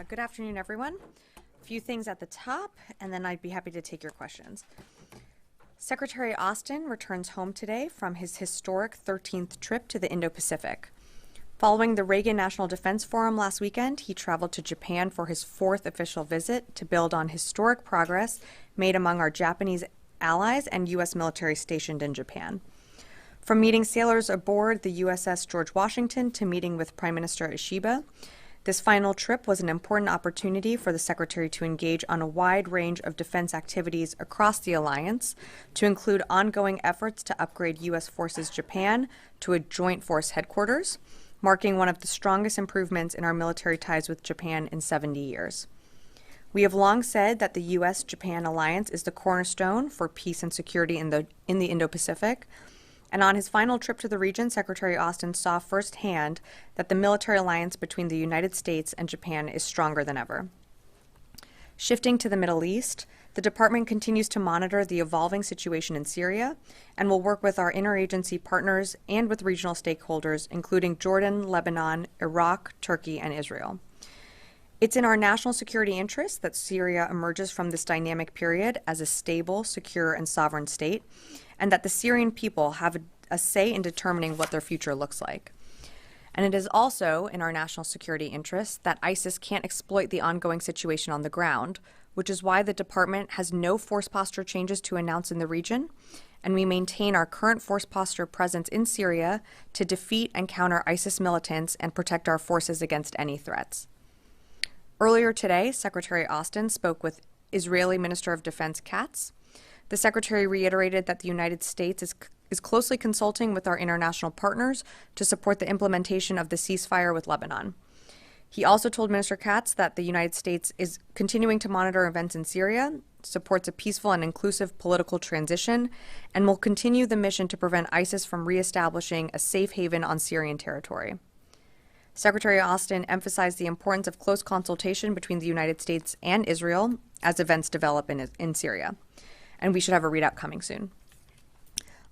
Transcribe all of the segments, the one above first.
Good afternoon, everyone. A few things at the top, and then I'd be happy to take your questions. Secretary Austin returns home today from his historic 13th trip to the Indo-Pacific. Following the Reagan National Defense Forum last weekend, he traveled to Japan for his 4th official visit to build on historic progress made among our Japanese allies and U.S. military stationed in Japan. From meeting sailors aboard the USS George Washington to meeting with Prime Minister Ishiba, this final trip was an important opportunity for the Secretary to engage on a wide range of defense activities across the alliance, to include ongoing efforts to upgrade U.S. Forces Japan to a joint force headquarters, marking one of the strongest improvements in our military ties with Japan in 70 years. We have long said that the U.S.-Japan alliance is the cornerstone for peace and security in the Indo-Pacific. And on his final trip to the region, Secretary Austin saw firsthand that the military alliance between the United States and Japan is stronger than ever. Shifting to the Middle East, the department continues to monitor the evolving situation in Syria and will work with our interagency partners and with regional stakeholders, including Jordan, Lebanon, Iraq, Turkey, and Israel. It's in our national security interest that Syria emerges from this dynamic period as a stable, secure, and sovereign state, and that the Syrian people have a say in determining what their future looks like. And it is also in our national security interest that ISIS can't exploit the ongoing situation on the ground, which is why the department has no force posture changes to announce in the region, and we maintain our current force posture presence in Syria to defeat and counter ISIS militants and protect our forces against any threats. Earlier today, Secretary Austin spoke with Israeli Minister of Defense Katz. The Secretary reiterated that the United States is closely consulting with our international partners to support the implementation of the ceasefire with Lebanon. He also told Minister Katz that the United States is continuing to monitor events in Syria, supports a peaceful and inclusive political transition, and will continue the mission to prevent ISIS from reestablishing a safe haven on Syrian territory. Secretary Austin emphasized the importance of close consultation between the United States and Israel as events develop in Syria, and we should have a readout coming soon.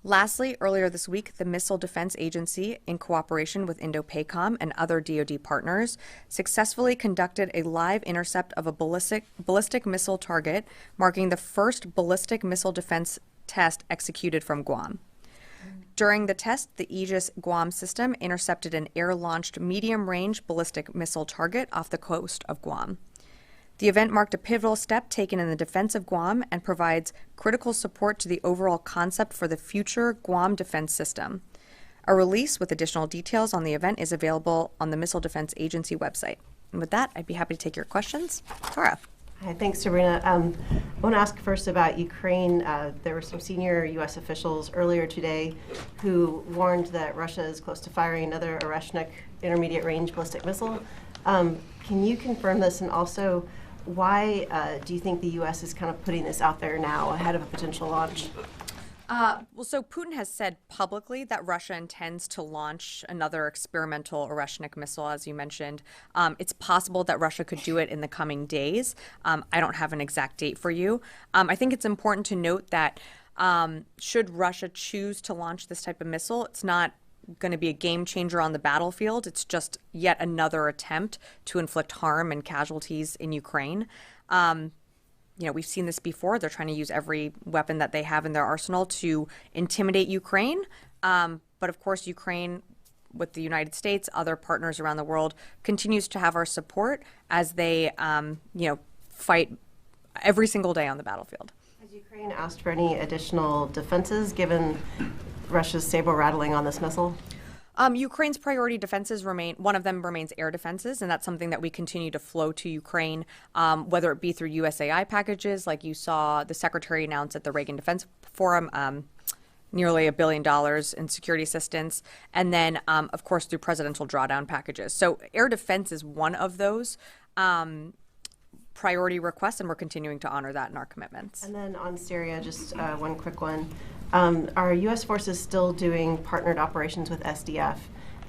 Lastly, earlier this week, the Missile Defense Agency, in cooperation with Indo-PACOM and other DoD partners, successfully conducted a live intercept of a ballistic missile target, marking the first ballistic missile defense test executed from Guam. During the test, the Aegis Guam system intercepted an air-launched medium-range ballistic missile target off the coast of Guam. The event marked a pivotal step taken in the defense of Guam and provides critical support to the overall concept for the future Guam defense system. A release with additional details on the event is available on the Missile Defense Agency website. And with that, I'd be happy to take your questions. Tara. Hi, thanks, Sabrina. I want to ask first about Ukraine. There were some senior U.S. officials earlier today who warned that Russia is close to firing another Oreshnik intermediate-range ballistic missile. Can you confirm this, and also why do you think the U.S. is kind of putting this out there now ahead of a potential launch? So Putin has said publicly that Russia intends to launch another experimental Oreshnik missile, as you mentioned. It's possible that Russia could do it in the coming days. I don't have an exact date for you. I think it's important to note that should Russia choose to launch this type of missile, it's not going to be a game changer on the battlefield. It's just yet another attempt to inflict harm and casualties in Ukraine. We've seen this before. They're trying to use every weapon that they have in their arsenal to intimidate Ukraine. But of course, Ukraine, with the United States, other partners around the world, continues to have our support as they, fight every single day on the battlefield. Has Ukraine asked for any additional defenses given Russia's saber rattling on this missile? Ukraine's priority defenses one of them remains air defenses, and that's something that we continue to flow to Ukraine, whether it be through USAI packages, like you saw the Secretary announce at the Reagan Defense Forum, nearly $1 billion in security assistance, and then, of course, through presidential drawdown packages. So air defense is one of those priority requests, and we're continuing to honor that in our commitments. And then on Syria, just one quick one. Are U.S. forces still doing partnered operations with SDF?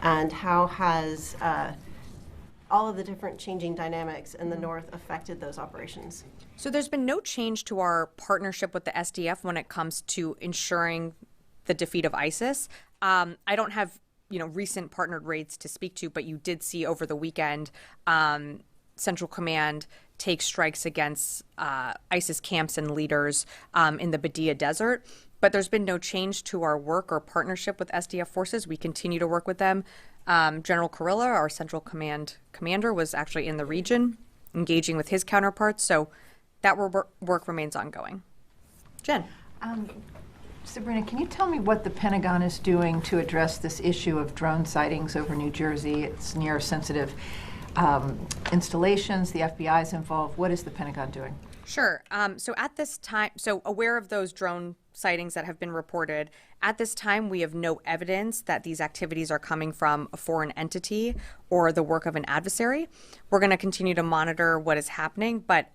And how has all of the different changing dynamics in the north affected those operations? So there's been no change to our partnership with the SDF when it comes to ensuring the defeat of ISIS. I don't have recent partnered raids to speak to, but you did see over the weekend Central Command take strikes against ISIS camps and leaders in the Badia Desert. But there's been no change to our work or partnership with SDF forces. We continue to work with them. General Kurilla, our Central Command commander, was actually in the region engaging with his counterparts. So that work remains ongoing. Jen. Sabrina, can you tell me what the Pentagon is doing to address this issue of drone sightings over New Jersey? It's near sensitive installations. The FBI is involved. What is the Pentagon doing? Sure. So at this time, aware of those drone sightings that have been reported, at this time we have no evidence that these activities are coming from a foreign entity or the work of an adversary. We're going to continue to monitor what is happening, but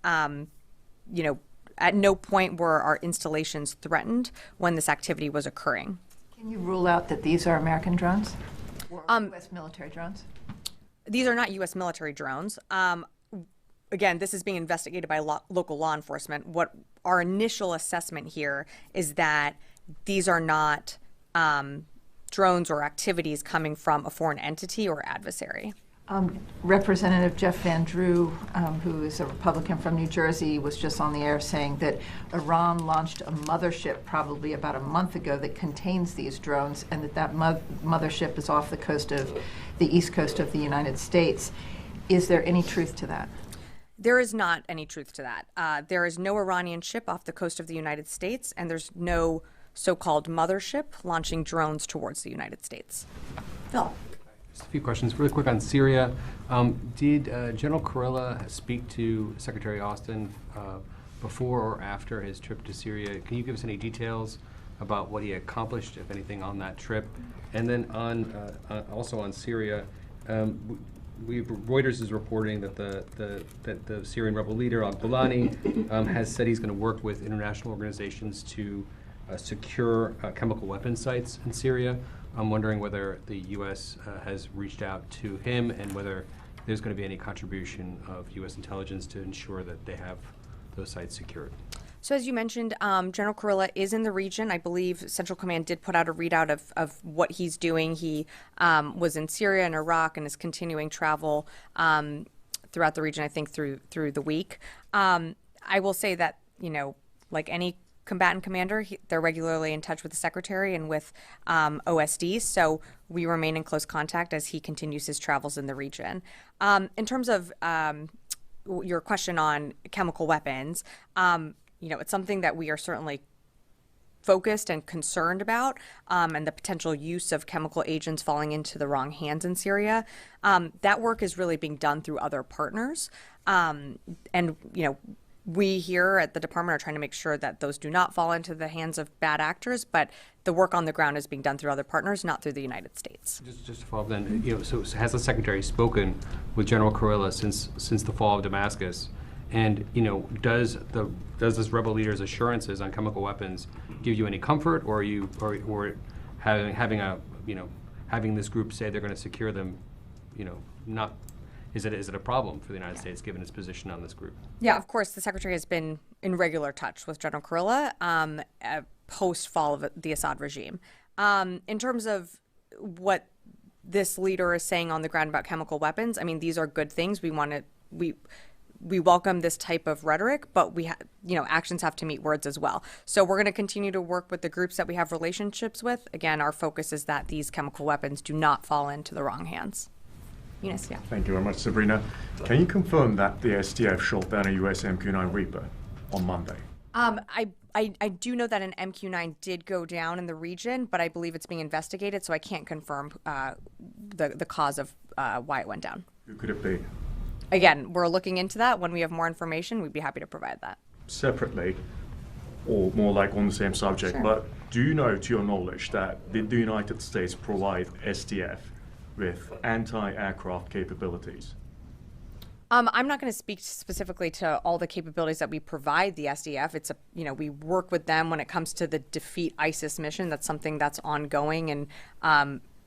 at no point were our installations threatened when this activity was occurring. Can you rule out that these are American drones or U.S. military drones? These are not U.S. military drones. Again, this is being investigated by local law enforcement. What our initial assessment here is that these are not drones or activities coming from a foreign entity or adversary. Representative Jeff Van Drew, who is a Republican from New Jersey, was just on the air saying that Iran launched a mothership probably about a month ago that contains these drones, and that mothership is off the coast of the east coast of the United States. Is there any truth to that? There is not any truth to that. There is no Iranian ship off the coast of the United States, and there's no so-called mothership launching drones towards the United States. Phil. Just a few questions really quick on Syria. Did General Kurilla speak to Secretary Austin before or after his trip to Syria? Can you give us any details about what he accomplished, if anything, on that trip? And then also on Syria, Reuters is reporting that the Syrian rebel leader al-Gulani has said he's going to work with international organizations to secure chemical weapons sites in Syria. I'm wondering whether the U.S. has reached out to him and whether there's going to be any contribution of U.S. intelligence to ensure that they have those sites secured. So as you mentioned, General Kurilla is in the region. I believe Central Command did put out a readout of what he's doing. He was in Syria and Iraq and is continuing travel throughout the region, I think, through the week. I will say that, like any combatant commander, they're regularly in touch with the Secretary and with OSD, so we remain in close contact as he continues his travels in the region. In terms of your question on chemical weapons, it's something that we are certainly focused and concerned about, and the potential use of chemical agents falling into the wrong hands in Syria. That work is really being done through other partners, we here at the department are trying to make sure that those do not fall into the hands of bad actors, but the work on the ground is being done through other partners, not through the United States. Just to follow up then, so has the Secretary spoken with General Kurilla since the fall of Damascus? And does this rebel leader's assurances on chemical weapons give you any comfort, or are you or having this group say they're going to secure them, not? Is it a problem for the United States given its position on this group? Yeah, of course, the Secretary has been in regular touch with General Kurilla post-fall of the Assad regime. In terms of what this leader is saying on the ground about chemical weapons, I mean, these are good things. We welcome this type of rhetoric, but actions have to meet words as well. So we're going to continue to work with the groups that we have relationships with. Again, our focus is that these chemical weapons do not fall into the wrong hands. Eunice, yeah. Thank you very much, Sabrina. Can you confirm that the SDF shot down a US MQ-9 Reaper on Monday? I do know that an MQ-9 did go down in the region, but I believe it's being investigated, so I can't confirm the cause of why it went down. Who could it be? Again, we're looking into that. When we have more information, we'd be happy to provide that. Separately, or more like on the same subject, Sure. But do you know, to your knowledge, that did the United States provide SDF with anti-aircraft capabilities? I'm not going to speak specifically to all the capabilities that we provide the SDF. It's we work with them when it comes to the defeat ISIS mission. That's something that's ongoing, and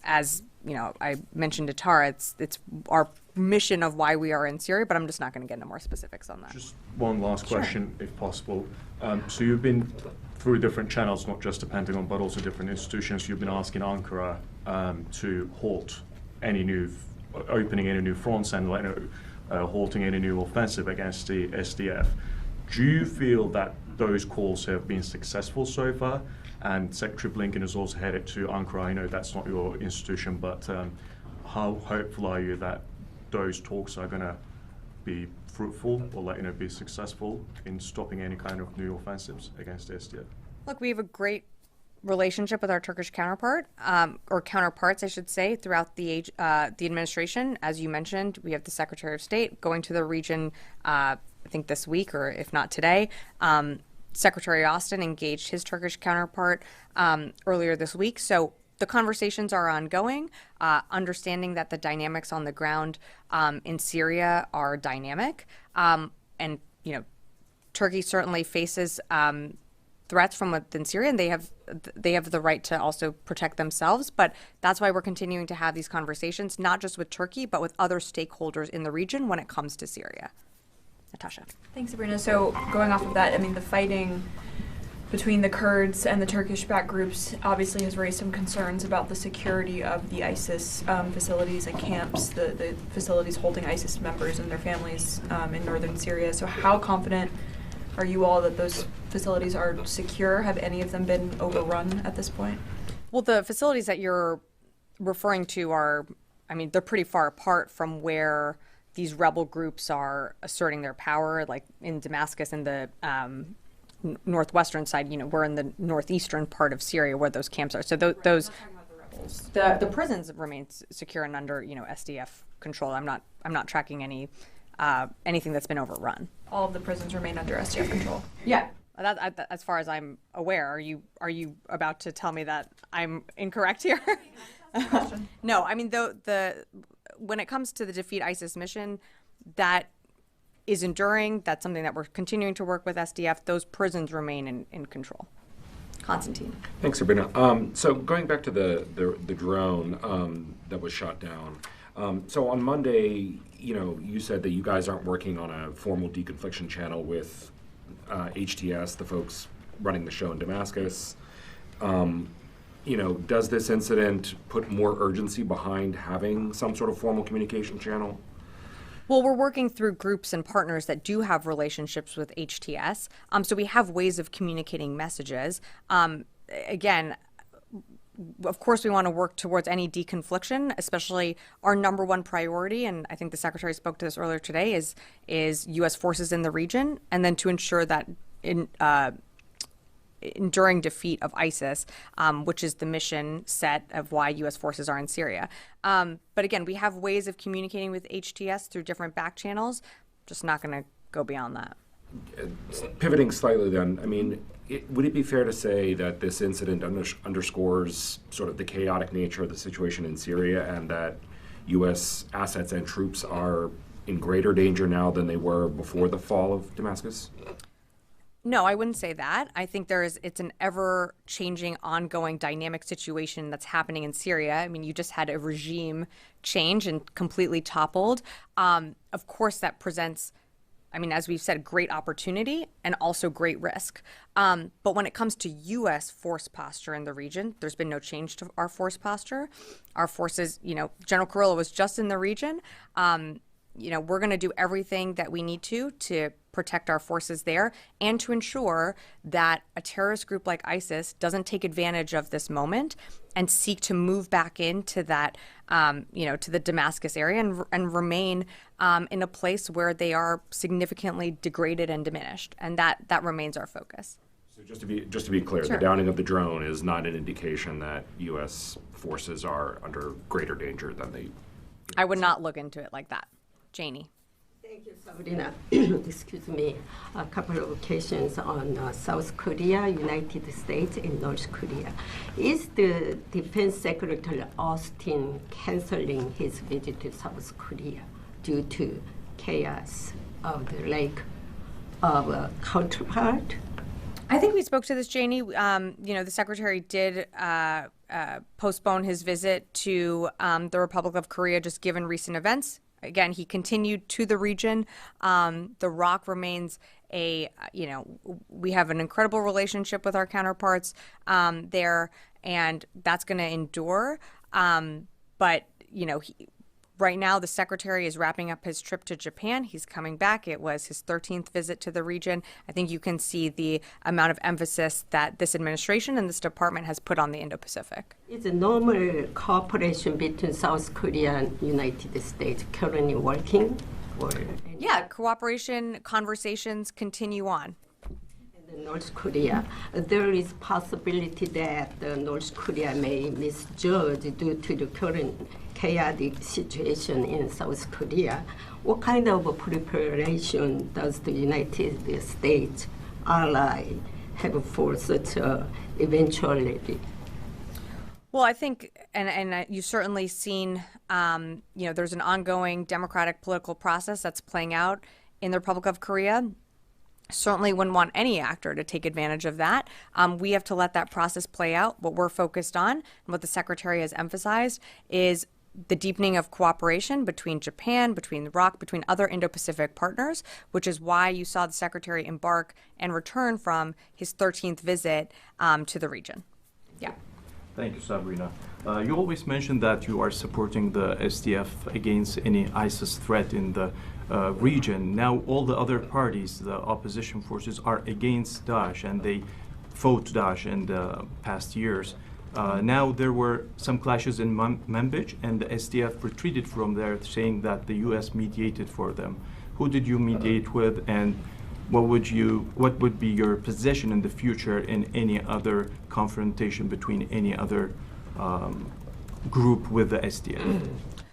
as I mentioned to Tara, it's our mission of why we are in Syria. But I'm just not going to get into more specifics on that. Just one last Sure. question, if possible. So you've been through different channels, not just the Pentagon, but also different institutions. You've been asking Ankara to halt opening any new fronts and halting any new offensive against the SDF. Do you feel that those calls have been successful so far? And Secretary Blinken is also headed to Ankara. I know that's not your institution, but how hopeful are you that those talks are going to be fruitful or be successful in stopping any kind of new offensives against the SDF? Look, we have a great relationship with our Turkish counterpart, or counterparts, I should say, throughout the administration. As you mentioned, we have the Secretary of State going to the region, I think this week, or if not today. Secretary Austin engaged his Turkish counterpart earlier this week. So the conversations are ongoing, understanding that the dynamics on the ground in Syria are dynamic. And, Turkey certainly faces threats from within Syria, and they have the right to also protect themselves. But that's why we're continuing to have these conversations, not just with Turkey, but with other stakeholders in the region when it comes to Syria. Natasha. Thanks, Sabrina. So going off of that, I mean, the fighting between the Kurds and the Turkish-backed groups obviously has raised some concerns about the security of the ISIS facilities and camps, the facilities holding ISIS members and their families in northern Syria. So how confident are you all that those facilities are secure? Have any of them been overrun at this point? Well, the facilities that you're referring to are, they're pretty far apart from where these rebel groups are asserting their power, like in Damascus and the northwestern side. We're in the northeastern part of Syria where those camps are. So those, the prisons remain secure and under SDF control. I'm not tracking anything that's been overrun. All of the prisons remain under SDF control. Yeah. As far as I'm aware, are you about to tell me that I'm incorrect here? No, when it comes to the Defeat ISIS mission, that is enduring. That's something that we're continuing to work with SDF. Those prisons remain in control. Constantine. Thanks, Sabrina. So going back to the drone that was shot down. So on Monday, you said that you guys aren't working on a formal deconfliction channel with HTS, the folks running the show in Damascus. Does this incident put more urgency behind having some sort of formal communication channel? Well, we're working through groups and partners that do have relationships with HTS. So we have ways of communicating messages. Again, of course, we want to work towards any deconfliction, especially our number one priority, and I think the Secretary spoke to this earlier today, is U.S. forces in the region, and then to ensure that enduring defeat of ISIS, which is the mission set of why U.S. forces are in Syria. But again, we have ways of communicating with HTS through different back channels. Just not going to go beyond that. Pivoting slightly then, would it be fair to say that this incident underscores sort of the chaotic nature of the situation in Syria and that U.S. assets and troops are in greater danger now than they were before the fall of Damascus? No, I wouldn't say that. I think it's an ever-changing, ongoing, dynamic situation that's happening in Syria. You just had a regime change and completely toppled. Of course, that presents, as we've said, great opportunity and also great risk. But when it comes to U.S. force posture in the region, there's been no change to our force posture. Our forces, General Kurilla was just in the region. We're going to do everything that we need to protect our forces there and to ensure that a terrorist group like ISIS doesn't take advantage of this moment and seek to move back into that, to the Damascus area and remain in a place where they are significantly degraded and diminished. And that remains our focus. So just to be clear, Sure. The downing of the drone is not an indication that U.S. forces are under greater danger than they. I would not look into it like that. Janie. Thank you, Sabrina. Excuse me. A couple of occasions on South Korea, United States, and North Korea. Is the Defense Secretary Austin canceling his visit to South Korea due to chaos of the lack of a counterpart? I think we spoke to this, Janie. The Secretary did postpone his visit to the Republic of Korea just given recent events. Again, he continued to the region. The ROC remains we have an incredible relationship with our counterparts there, and that's going to endure. But, Right now, the Secretary is wrapping up his trip to Japan. He's coming back. It was his 13th visit to the region. I think you can see the amount of emphasis that this administration and this department has put on the Indo-Pacific. Is a normal cooperation between South Korea and United States currently working? Yeah, cooperation conversations continue on. North Korea, there is possibility that North Korea may misjudge due to the current chaotic situation in South Korea. What kind of preparation does the United States ally have for such eventuality? Well, I think, and you've certainly seen, there's an ongoing democratic political process that's playing out in the Republic of Korea. Certainly wouldn't want any actor to take advantage of that. We have to let that process play out. What we're focused on and what the Secretary has emphasized is the deepening of cooperation between Japan, between the ROC, between other Indo-Pacific partners, which is why you saw the Secretary embark and return from his 13th visit to the region. Yeah. Thank you, Sabrina. You always mention that you are supporting the SDF against any ISIS threat in the region. Now all the other parties, the opposition forces, are against Daesh, and they fought Daesh in the past years. Now there were some clashes in Manbij, and the SDF retreated from there, saying that the U.S. mediated for them. Who did you mediate with, and what would be your position in the future in any other confrontation between any other group with the SDF?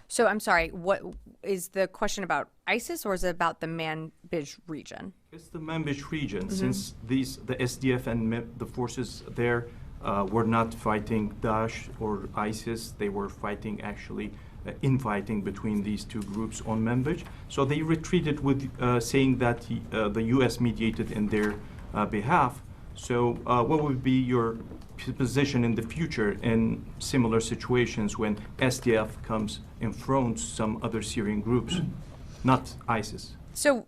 So I'm sorry, what is the question about ISIS, or is it about the Manbij region? It's the Manbij region, since the SDF and the forces there were not fighting Daesh or ISIS. They were fighting actually infighting between these two groups on Manbij. So they retreated with saying that the U.S. mediated in their behalf. So what would be your position in the future in similar situations when SDF comes in front some other Syrian groups, not ISIS? So,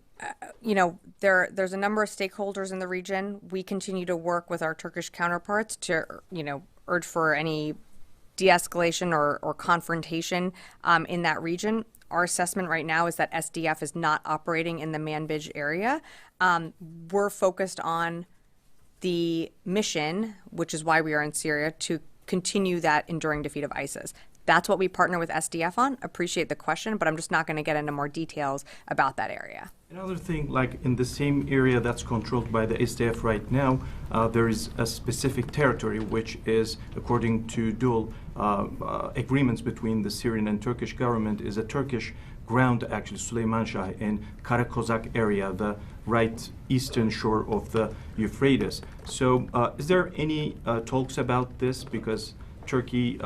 there's a number of stakeholders in the region. We continue to work with our Turkish counterparts to, urge for any de-escalation or confrontation in that region. Our assessment right now is that SDF is not operating in the Manbij area. We're focused on the mission, which is why we are in Syria, to continue that enduring defeat of ISIS. That's what we partner with SDF on. Appreciate the question, but I'm just not going to get into more details about that area. Another thing, like in the same area that's controlled by the SDF right now, there is a specific territory which is, according to dual agreements between the Syrian and Turkish government, is a Turkish ground, actually, Süleymanşah in Karakozak area, the right eastern shore of the Euphrates. So is there any talks about this? Because Turkey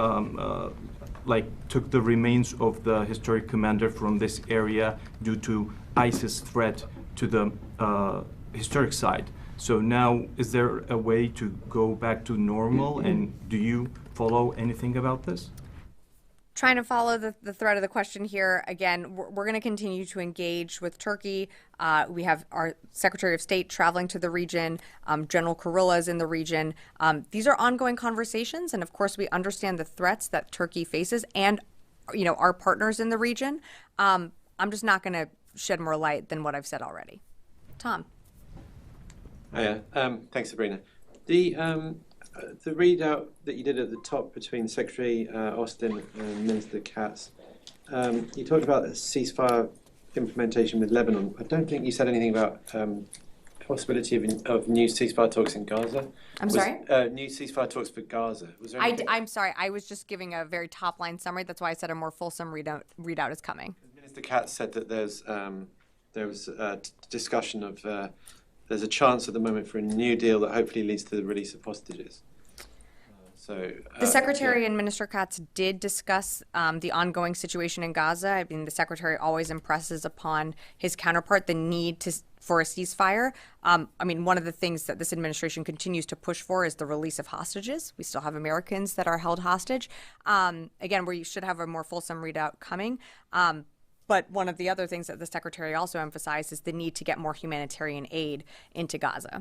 took the remains of the historic commander from this area due to ISIS threat to the historic site. So now, is there a way to go back to normal, and do you follow anything about this? Trying to follow the thread of the question here. Again, we're going to continue to engage with Turkey. We have our Secretary of State traveling to the region. General Kurilla is in the region. These are ongoing conversations, and of course, we understand the threats that Turkey faces, and our partners in the region. I'm just not going to shed more light than what I've said already. Tom. Hiya. Thanks, Sabrina. The readout that you did at the top between Secretary Austin and Minister Katz, you talked about ceasefire implementation with Lebanon. I don't think you said anything about possibility of new ceasefire talks in Gaza. Sorry? New ceasefire talks for Gaza. Was there I'm sorry. I was just giving a very top-line summary. That's why I said a more fulsome readout is coming. Minister Katz said that there was a discussion of there's a chance at the moment for a new deal that hopefully leads to the release of hostages. The Secretary and Minister Katz did discuss the ongoing situation in Gaza. I mean, the Secretary always impresses upon his counterpart the need for a ceasefire. One of the things that this administration continues to push for is the release of hostages. We still have Americans that are held hostage. Again, we should have a more fulsome readout coming. But one of the other things that the Secretary also emphasized is the need to get more humanitarian aid into Gaza.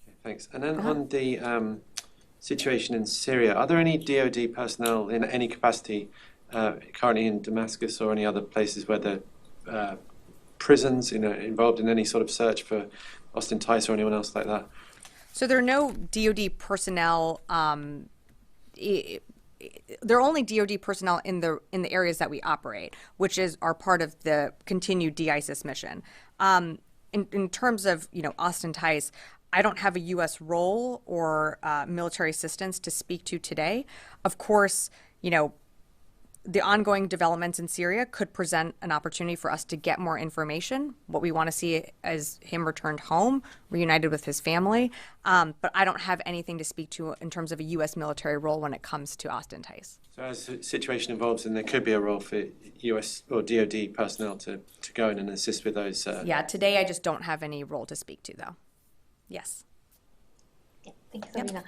Okay, thanks. And then on the situation in Syria, are there any DoD personnel in any capacity currently in Damascus or any other places where the prisons, involved in any sort of search for Austin Tice or anyone else like that? So there are no DoD personnel. There are only DoD personnel in the areas that we operate, which are part of the continued de-ISIS mission. In terms of Austin Tice, I don't have a U.S. role or military assistance to speak to today. Of course, the ongoing developments in Syria could present an opportunity for us to get more information. What we want to see is him returned home, reunited with his family. But I don't have anything to speak to in terms of a U.S. military role when it comes to Austin Tice. So as the situation evolves, then there could be a role for U.S. or DoD personnel to go in and assist with those. Yeah, today I just don't have any role to speak to, though. Yes. Thank you, Sabrina.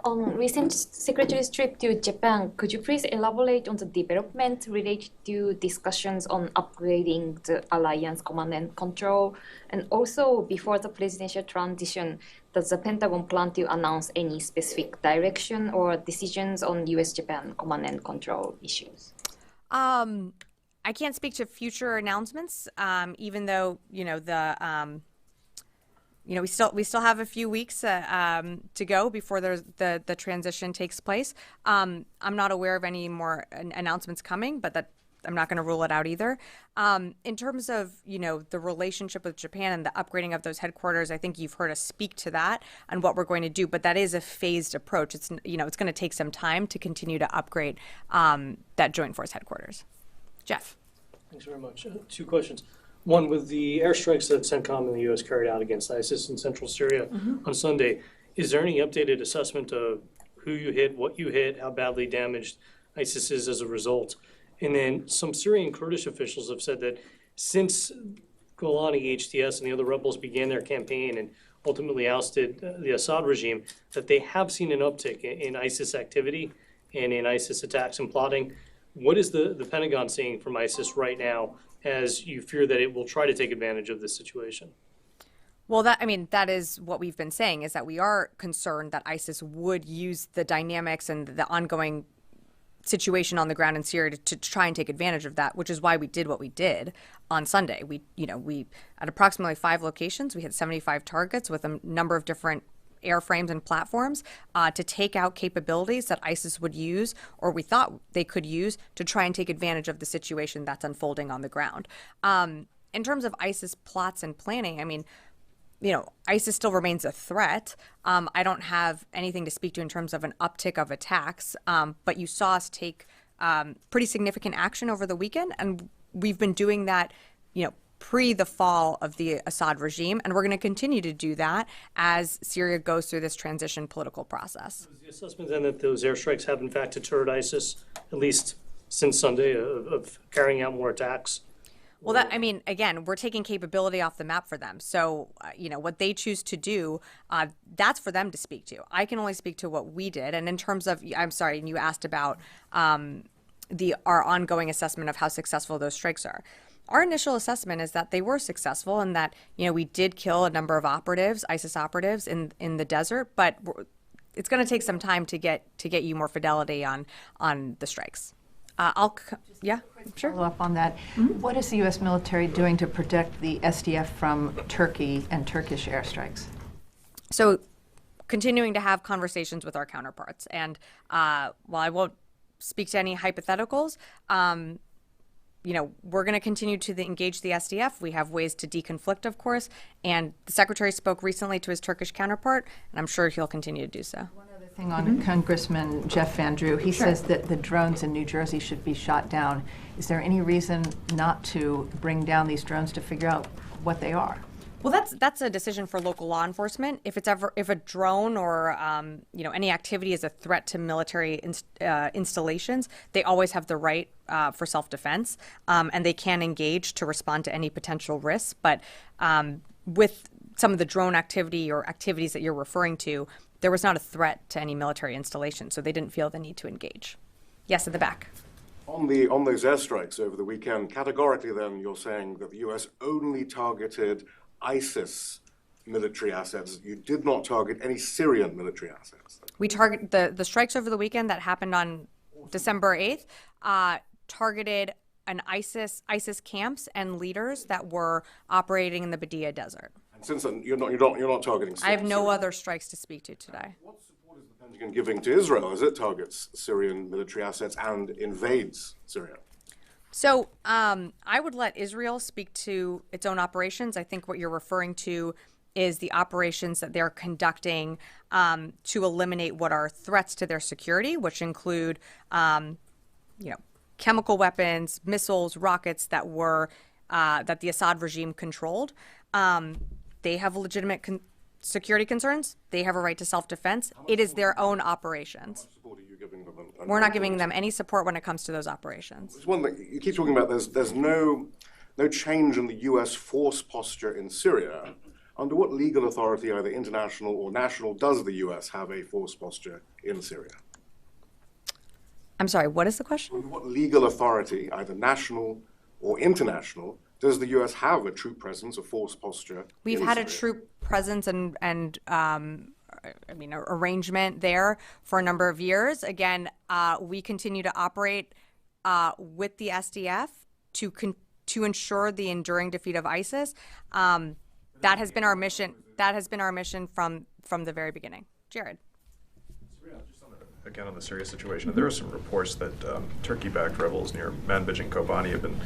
On recent Secretary's trip to Japan, could you please elaborate on the development related to discussions on upgrading the alliance command and control? And also, before the presidential transition, does the Pentagon plan to announce any specific direction or decisions on U.S.-Japan command and control issues? I can't speak to future announcements, even though we still have a few weeks to go before the transition takes place. I'm not aware of any more announcements coming, but I'm not going to rule it out either. In terms of the relationship with Japan and the upgrading of those headquarters, I think you've heard us speak to that and what we're going to do. But that is a phased approach. It's it's going to take some time to continue to upgrade that Joint Force headquarters. Jeff. Thanks very much. Two questions. One, with the airstrikes that CENTCOM and the U.S. carried out against ISIS in central Syria on Sunday, is there any updated assessment of who you hit, what you hit, how badly damaged ISIS is as a result? And then some Syrian Kurdish officials have said that since Golani, HTS, and the other rebels began their campaign and ultimately ousted the Assad regime, that they have seen an uptick in ISIS activity and in ISIS attacks and plotting. What is the Pentagon seeing from ISIS right now as you fear that it will try to take advantage of this situation? Well, that is what we've been saying, is that we are concerned that ISIS would use the dynamics and the ongoing situation on the ground in Syria to try and take advantage of that, which is why we did what we did on Sunday. We at approximately 5 locations, we had 75 targets with a number of different airframes and platforms to take out capabilities that ISIS would use, or we thought they could use, to try and take advantage of the situation that's unfolding on the ground. In terms of ISIS plots and planning, ISIS still remains a threat. I don't have anything to speak to in terms of an uptick of attacks, but you saw us take pretty significant action over the weekend, and we've been doing that, pre the fall of the Assad regime, and we're going to continue to do that as Syria goes through this transition political process. Is the assessment then that those airstrikes have in fact deterred ISIS, at least since Sunday, of carrying out more attacks? Well, again, we're taking capability off the map for them. So, what they choose to do, that's for them to speak to. I can only speak to what we did. And in terms of, I'm sorry, and you asked about our ongoing assessment of how successful those strikes are. Our initial assessment is that they were successful and that, we did kill a number of operatives, ISIS operatives in the desert, but it's going to take some time to get you more fidelity on the strikes. Sure. Follow up on that. What is the U.S. military doing to protect the SDF from Turkey and Turkish airstrikes? So continuing to have conversations with our counterparts. And while I won't speak to any hypotheticals, we're going to continue to engage the SDF. We have ways to deconflict, of course. And the Secretary spoke recently to his Turkish counterpart, and I'm sure he'll continue to do so. One other thing on Congressman Jeff Van Drew. He says that the drones in New Jersey should be shot down. Is there any reason not to bring down these drones to figure out what they are? Well, that's a decision for local law enforcement. If a drone or any activity is a threat to military installations, they always have the right for self-defense, and they can engage to respond to any potential risks. But with some of the drone activity or activities that you're referring to, there was not a threat to any military installation, so they didn't feel the need to engage. Yes, at the back. On those airstrikes over the weekend, categorically then you're saying that the U.S. only targeted ISIS military assets. You did not target any Syrian military assets. We target the strikes over the weekend that happened on December 8th targeted an ISIS camps and leaders that were operating in the Badia Desert. And since then, you're not targeting Syria. I have no other strikes to speak to today. What support is the Pentagon giving to Israel as it targets Syrian military assets and invades Syria? So I would let Israel speak to its own operations. I think what you're referring to is the operations that they're conducting to eliminate what are threats to their security, which include, chemical weapons, missiles, rockets that were that the Assad regime controlled. They have legitimate security concerns. They have a right to self-defense. It is their own operations. How much support are you giving them? We're not giving them any support when it comes to those operations. There's one thing you keep talking about. There's no change in the U.S. force posture in Syria. Under what legal authority, either international or national, does the U.S. have a force posture in Syria? I'm sorry, what is the question? Under what legal authority, either national or international, does the U.S. have a troop presence, a force posture? We've had a troop presence and arrangement there for a number of years. Again, we continue to operate with the SDF to ensure the enduring defeat of ISIS. That has been our mission. That has been our mission from the very beginning. Jared. Again, on the Syria situation, there are some reports that Turkey-backed rebels near Manbij and Kobani have been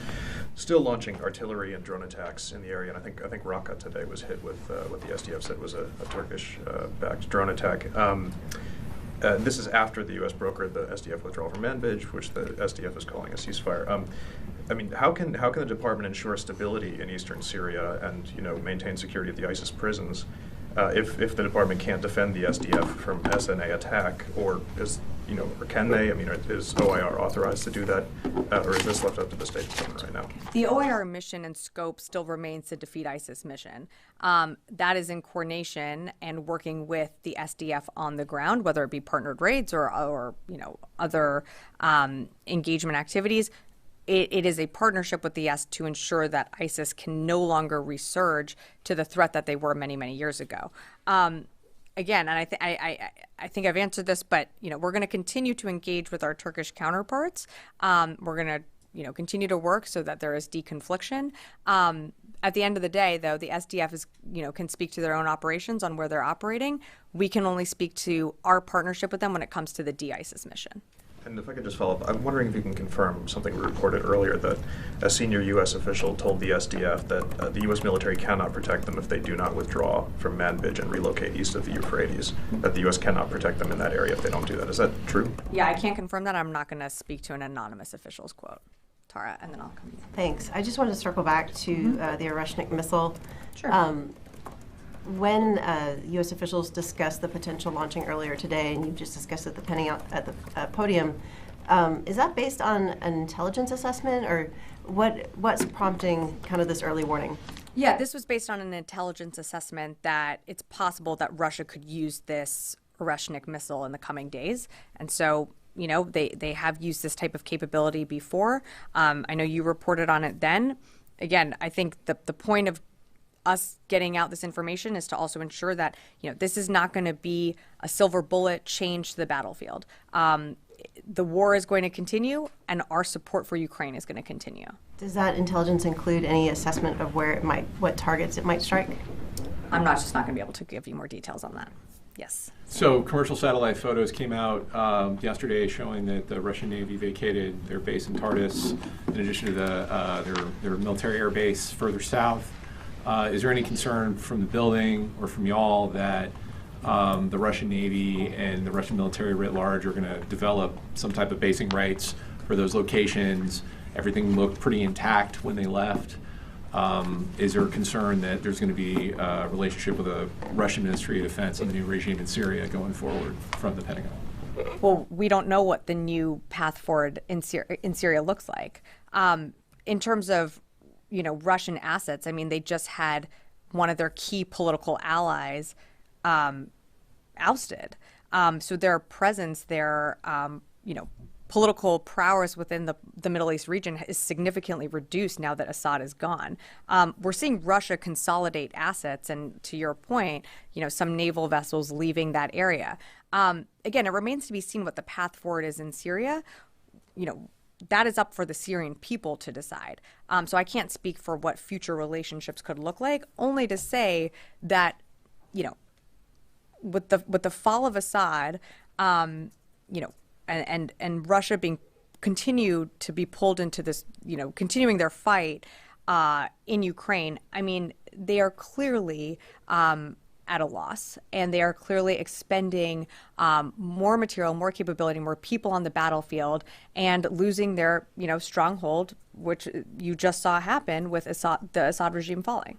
still launching artillery and drone attacks in the area. And I think Raqqa today was hit with what the SDF said was a Turkish-backed drone attack. This is after the U.S. brokered the SDF withdrawal from Manbij, which the SDF is calling a ceasefire. How can the department ensure stability in eastern Syria and maintain security at the ISIS prisons if the department can't defend the SDF from SNA attack, or can they? Is OIR authorized to do that, or is this left up to the State Department right now? The OIR mission and scope still remains the defeat ISIS mission. That is in coordination and working with the SDF on the ground, whether it be partnered raids or other engagement activities. It is a partnership with the S to ensure that ISIS can no longer resurge to the threat that they were many, many years ago. Again, and I think I've answered this, but we're going to continue to engage with our Turkish counterparts. We're going to continue to work so that there is deconfliction. At the end of the day, though, the SDF is can speak to their own operations on where they're operating. We can only speak to our partnership with them when it comes to the de-ISIS mission. And if I could just follow up, I'm wondering if you can confirm something we reported earlier, that a senior U.S. official told the SDF that the U.S. military cannot protect them if they do not withdraw from Manbij and relocate east of the Euphrates, that the U.S. cannot protect them in that area if they don't do that. Is that true? Yeah, I can't confirm that. I'm not going to speak to an anonymous official's quote. Tara, and then I'll come. Thanks. I just wanted to circle back to the Oreshnik missile. Sure. When U.S. officials discussed the potential launching earlier today, and you just discussed it at the podium, is that based on an intelligence assessment, or what's prompting kind of this early warning? Yeah, this was based on an intelligence assessment that it's possible that Russia could use this Oreshnik missile in the coming days, and so they have used this type of capability before. I know you reported on it then. Again, I think the point of us getting out this information is to also ensure that this is not going to be a silver bullet change to the battlefield. The war is going to continue, and our support for Ukraine is going to continue. Does that intelligence include any assessment of what targets it might strike? I'm just not going to be able to give you more details on that. Yes. So commercial satellite photos came out yesterday showing that the Russian Navy vacated their base in Tartus, in addition to their military air base further south. Is there any concern from the building or from y'all that the Russian Navy and the Russian military writ large are going to develop some type of basing rights for those locations? Everything looked pretty intact when they left. Is there a concern that there's going to be a relationship with the Russian Ministry of Defense and the new regime in Syria going forward from the Pentagon? Well, we don't know what the new path forward in Syria looks like. In terms of Russian assets, they just had one of their key political allies ousted. So their presence, their political prowess within the Middle East region is significantly reduced now that Assad is gone. We're seeing Russia consolidate assets, and to your point, some naval vessels leaving that area. Again, it remains to be seen what the path forward is in Syria. that is up for the Syrian people to decide. So I can't speak for what future relationships could look like, only to say that, you know, with the fall of Assad, you know, and Russia being continued to be pulled into this, you know, continuing their fight in Ukraine, I mean, they are clearly at a loss, and they are clearly expending more material, more capability, more people on the battlefield, and losing their, you know, stronghold, which you just saw happen with the Assad regime falling.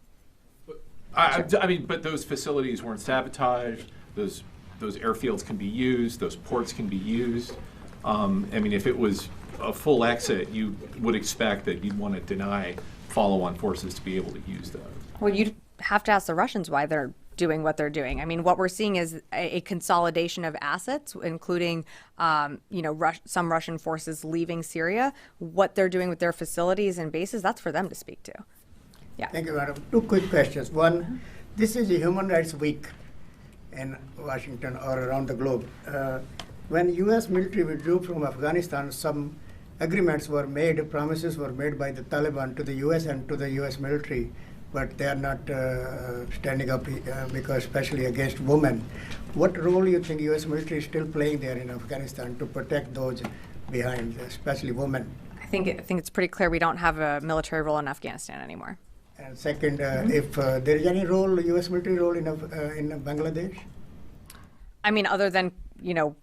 I mean, but those facilities weren't sabotaged. Those airfields can be used. Those ports can be used. I mean, if it was a full exit, you would expect that you'd want to deny follow-on forces to be able to use those. Well, you'd have to ask the Russians why they're doing what they're doing. I mean, what we're seeing is a consolidation of assets, including, you know, some Russian forces leaving Syria. What they're doing with their facilities and bases, that's for them to speak to. Yeah. Thank you, madam. Two quick questions. One, this is a Human Rights Week in Washington or around the globe. When U.S. military withdrew from Afghanistan, some agreements were made, promises were made by the Taliban to the U.S. and to the U.S. military, but they are not standing up because especially against women. What role do you think U.S. military is still playing there in Afghanistan to protect those behind, especially women? I think it's pretty clear we don't have a military role in Afghanistan anymore. And second, if there is any role, U.S. military role in Bangladesh? I mean, other than, you know,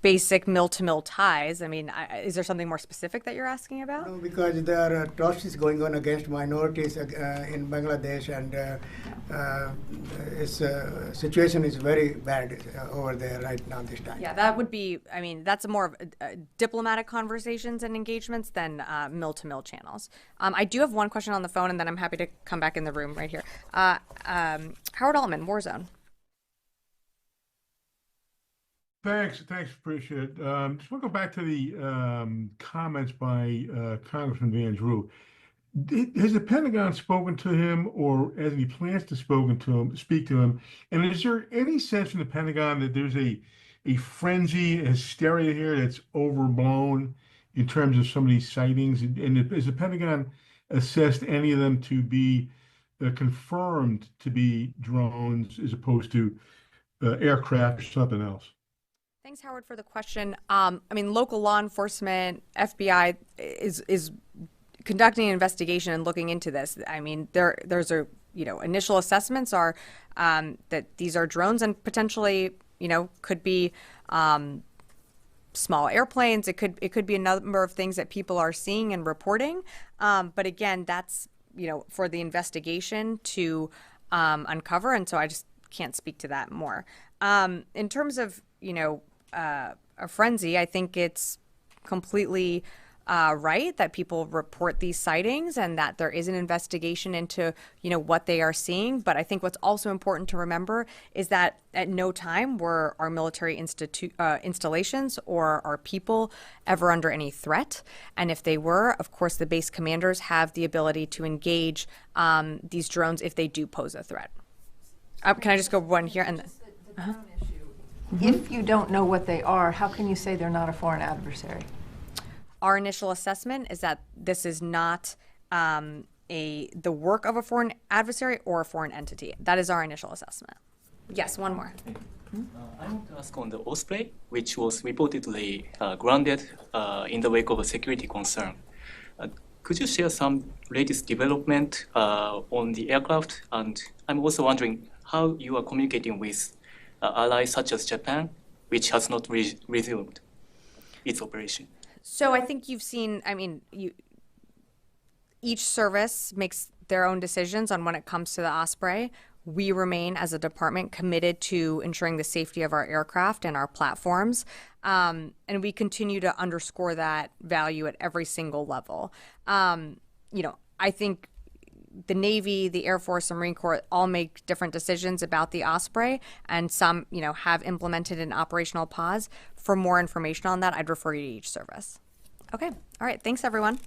basic mill-to-mill ties. I mean, is there something more specific that you're asking about? No, because there are atrocities going on against minorities in Bangladesh, and its situation is very bad over there right now this time. Yeah, that would be, I mean, that's more of diplomatic conversations and engagements than mill-to-mill channels. I do have one question on the phone, and then I'm happy to come back in the room right here. Howard Altman, Warzone. Thanks, appreciate it. Just want to go back to the comments by Congressman Van Drew. Has the Pentagon spoken to him, or has any plans to speak to him? And is there any sense from the Pentagon that there's a frenzy, a hysteria here that's overblown in terms of some of these sightings? And has the Pentagon assessed any of them to be confirmed to be drones as opposed to aircraft or something else? Thanks, Howard, for the question. I mean, local law enforcement, FBI is conducting an investigation and looking into this. I mean, there's a, you know, initial assessments are that these are drones and potentially, you know, could be small airplanes. It could be a number of things that people are seeing and reporting. But again, that's, you know, for the investigation to uncover, and so I just can't speak to that more. In terms of, you know, a frenzy, I think it's completely right that people report these sightings and that there is an investigation into, you know, what they are seeing. But I think what's also important to remember is that at no time were our military installations or our people ever under any threat. And if they were, of course, the base commanders have the ability to engage these drones if they do pose a threat. Can I just go one here and then? If you don't know what they are, how can you say they're not a foreign adversary? Our initial assessment is that this is not the work of a foreign adversary or a foreign entity. That is our initial assessment. Yes, one more. I want to ask on the Osprey, which was reportedly grounded in the wake of a security concern. Could you share some latest development on the aircraft? And I'm also wondering how you are communicating with allies such as Japan, which has not resumed its operation. So I think you've seen, I mean, each service makes their own decisions on when it comes to the Osprey. We remain, as a department, committed to ensuring the safety of our aircraft and our platforms. And we continue to underscore that value at every single level. You know, I think the Navy, the Air Force, and Marine Corps all make different decisions about the Osprey, and some, you know, have implemented an operational pause. For more information on that, I'd refer you to each service. Okay. All right. Thanks, everyone.